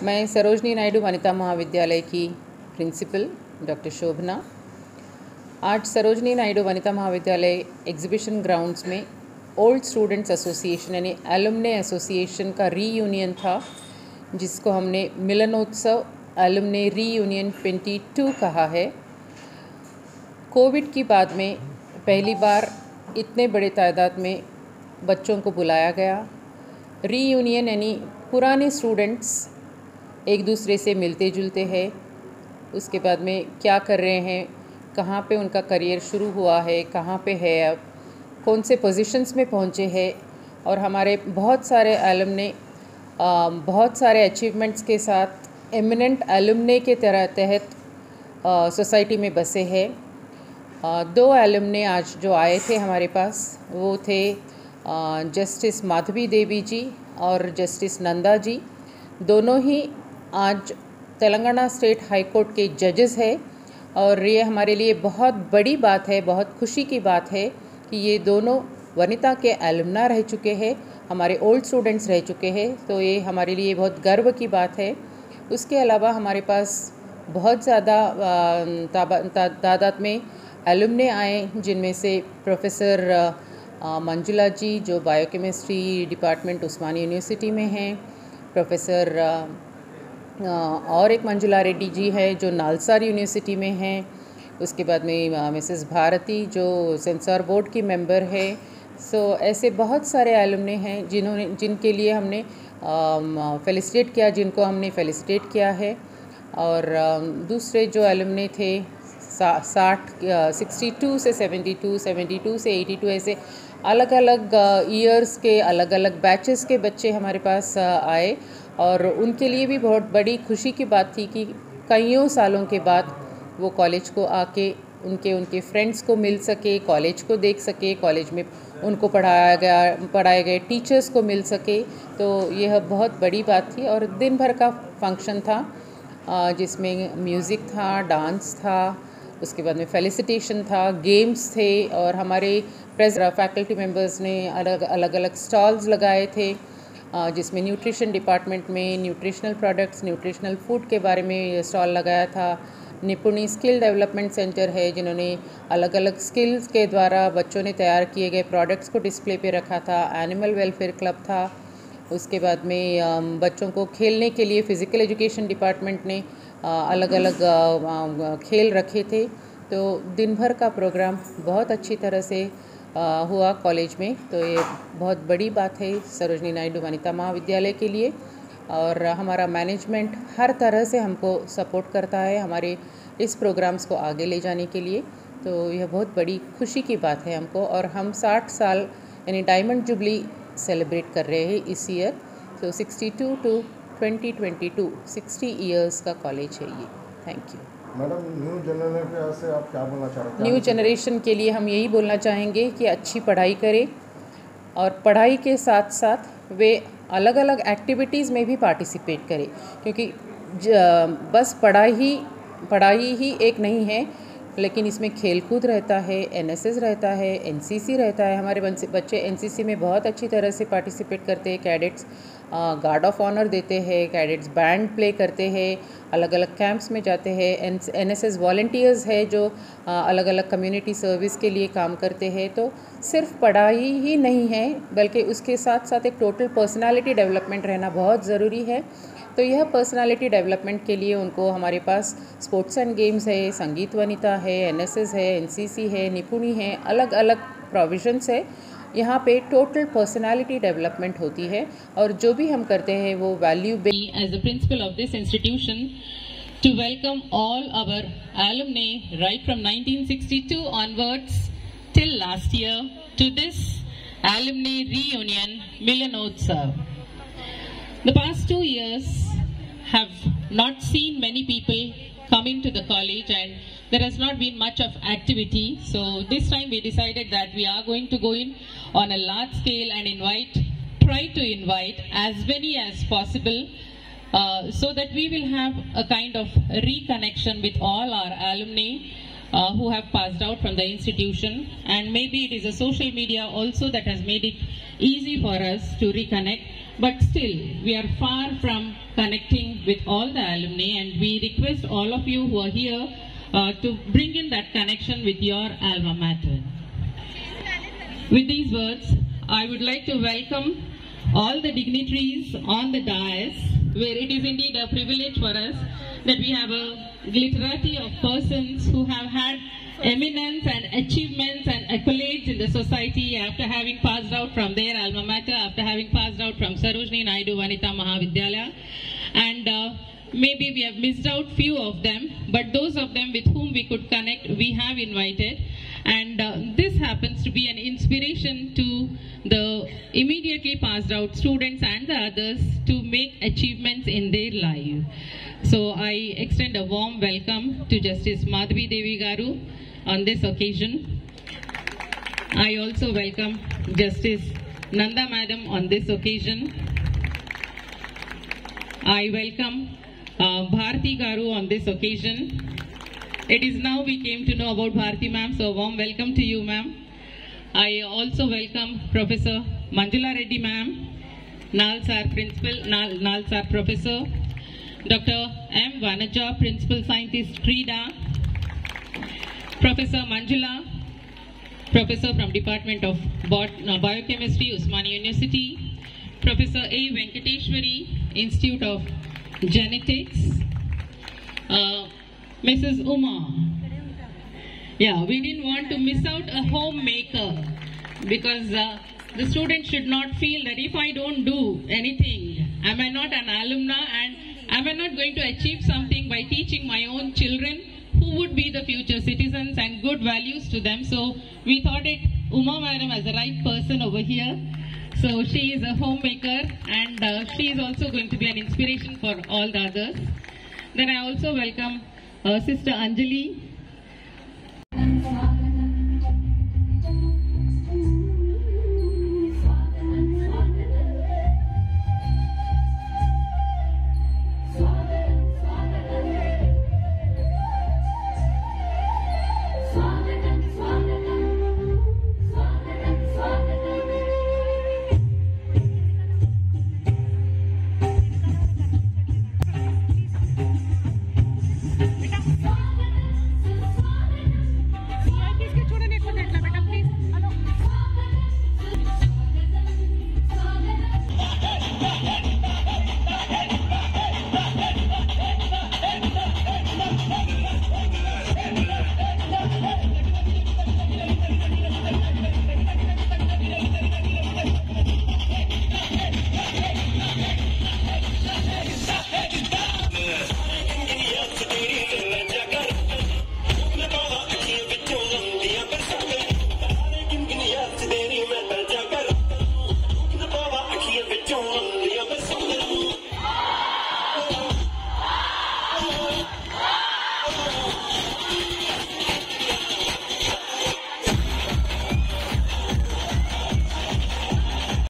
मैं सरोजनी नायडू वनिता महाविद्यालय की प्रिंसिपल डॉक्टर शोभना। आज सरोजनी नायडू वनिता महाविद्यालय एग्जीबिशन ग्राउंड्स में ओल्ड स्टूडेंट्स एसोसिएशन यानी एलुमनी एसोसिएशन का रीयूनियन था, जिसको हमने मिलनोत्सव एलुमनी रीयूनियन 22 कहा है। कोविड की बाद में पहली बार इतने बड़े तादाद में बच्चों को बुलाया गया। रीयूनियन यानी पुराने स्टूडेंट्स एक दूसरे से मिलते जुलते हैं, उसके बाद में क्या कर रहे हैं, कहाँ पे उनका करियर शुरू हुआ है, कहाँ पे है अब, कौन से पोजीशंस में पहुँचे हैं। और हमारे बहुत सारे एलुमनी बहुत सारे अचीवमेंट्स के साथ एमिनेंट एलुमनी के तहत सोसाइटी में बसे हैं। 2 एलुमनी आज जो आए थे हमारे पास वो थे जस्टिस माधवी देवी जी और जस्टिस नंदा जी। दोनों ही आज तेलंगाना स्टेट हाई कोर्ट के जजेस हैं और ये हमारे लिए बहुत बड़ी बात है, बहुत खुशी की बात है कि ये दोनों वनिता के एलुमना रह चुके हैं, हमारे ओल्ड स्टूडेंट्स रह चुके हैं, तो ये हमारे लिए बहुत गर्व की बात है। उसके अलावा हमारे पास बहुत ज़्यादा तादाद में एलुमने आए, जिनमें से प्रोफेसर मंजुला जी जो बायोकेमिस्ट्री डिपार्टमेंट उस्मानी यूनिवर्सिटी में हैं, प्रोफेसर और एक मंजुला रेड्डी जी है जो नालसार यूनिवर्सिटी में हैं, उसके बाद में मिसेस भारती जो सेंसर बोर्ड की मेंबर है। ऐसे बहुत सारे एलुमने हैं जिनके लिए हमने फेलिसिटेट किया, जिनको हमने फेलिसिटेट किया है। और दूसरे जो एलुमने थे 62 से 72, 72 से 82, ऐसे अलग अलग ईयर्स के अलग अलग बैचेस के बच्चे हमारे पास आए और उनके लिए भी बहुत बड़ी खुशी की बात थी कि कईयों सालों के बाद वो कॉलेज को आके उनके फ्रेंड्स को मिल सके, कॉलेज को देख सके, कॉलेज में उनको पढ़ाए गए टीचर्स को मिल सके। तो यह बहुत बड़ी बात थी। और दिन भर का फंक्शन था जिसमें म्यूज़िक था, डांस था, उसके बाद में फेलिसिटेशन था, गेम्स थे और हमारे फैकल्टी मेंबर्स ने अलग अलग स्टॉल्स लगाए थे, जिसमें न्यूट्रिशन डिपार्टमेंट में न्यूट्रिशनल प्रोडक्ट्स, न्यूट्रिशनल फूड के बारे में स्टॉल लगाया था। निपुणी स्किल डेवलपमेंट सेंटर है जिन्होंने अलग अलग स्किल्स के द्वारा बच्चों ने तैयार किए गए प्रोडक्ट्स को डिस्प्ले पे रखा था। एनिमल वेलफेयर क्लब था। उसके बाद में बच्चों को खेलने के लिए फ़िज़िकल एजुकेशन डिपार्टमेंट ने अलग अलग खेल रखे थे। तो दिन भर का प्रोग्राम बहुत अच्छी तरह से हुआ कॉलेज में। तो ये बहुत बड़ी बात है सरोजनी नायडू वनिता महाविद्यालय के लिए। और हमारा मैनेजमेंट हर तरह से हमको सपोर्ट करता है हमारे इस प्रोग्राम्स को आगे ले जाने के लिए। तो यह बहुत बड़ी खुशी की बात है हमको। और हम 60 साल यानी डायमंड जुबली सेलिब्रेट कर रहे हैं इस ईयर। तो 62 to 2022 60 ईयर्स का कॉलेज है ये। Thank you madam. New generation से आप क्या बोलना चाह रहे हैं? न्यू जनरेशन के लिए हम यही बोलना चाहेंगे कि अच्छी पढ़ाई करें और पढ़ाई के साथ साथ वे अलग अलग एक्टिविटीज़ में भी पार्टिसिपेट करें, क्योंकि बस पढ़ाई ही एक नहीं है, लेकिन इसमें खेलकूद रहता है, एनएसएस रहता है, एनसीसी रहता है। हमारे बच्चे एनसीसी में बहुत अच्छी तरह से पार्टिसिपेट करते हैं। कैडेट्स गार्ड ऑफ ऑनर देते हैं, कैडेट्स बैंड प्ले करते हैं, अलग अलग कैंप्स में जाते हैं। एनएसएस वॉलंटियर्स है जो अलग अलग कम्युनिटी सर्विस के लिए काम करते हैं। तो सिर्फ पढ़ाई ही नहीं है, बल्कि उसके साथ साथ एक टोटल पर्सनालिटी डेवलपमेंट रहना बहुत ज़रूरी है। तो यह पर्सनालिटी डेवलपमेंट के लिए उनको हमारे पास स्पोर्ट्स एंड गेम्स है, संगीत वनिता है, एनएसएस है, एनसीसी है, निपुणी है, अलग अलग प्रोविजंस है। यहाँ पे टोटल पर्सनालिटी डेवलपमेंट होती है और जो भी हम करते हैं वो value based. As the principal of this institution to welcome all our alumni right from 1962 onwards till last year to this alumni reunion Milanotsav. The past 2 years have not seen many people coming to the college and there has not been much of activity. So this time we decided that we are going to go in on a large scale and try to invite as many as possible so that we will have a kind of reconnection with all our alumni who have passed out from the institution. And maybe it is a social media also that has made it easy for us to reconnect. But still, we are far from connecting with with all the alumni, and we request all of you who are here to bring in that connection with your alma mater. With these words, I would like to welcome all the dignitaries on the dais, where it is indeed a privilege for us that we have a glitterati of persons who have had eminence and achievements and accolades in the society after having passed out from their alma mater, after having passed out from Sarojini Naidu Vanita Mahavidyalaya. And maybe we have missed out few of them, but those of them with whom we could connect, we have invited. And this happens to be an inspiration to the immediately passed out students and the others to make achievements in their life. So I extend a warm welcome to Justice Madhavi Devi Garu on this occasion. I also welcome Justice Nanda Madam on this occasion. I welcome Bharti Garu on this occasion. It is now we came to know about Bharti ma'am, so warm welcome to you ma'am. I also welcome Professor Manjula Reddy ma'am, Nal Sir Principal, Nal Sir Professor, Dr. M. Vanaja, Principal Scientist, Krida, Professor Manjula, Professor from Department of Biochemistry, Usmania University, Professor A. Venkateshwari, Institute of Genetics, Mrs. Uma. Yeah, we didn't want to miss out a homemaker, because the students should not feel that if I don't do anything, am I not an alumna, and am I not going to achieve something by teaching my own children who would be the future citizens and good values to them. So we thought it Uma Madam as the right person over here. So she is a homemaker, and she is also going to be an inspiration for all the others. Then I also welcome Sister Anjali,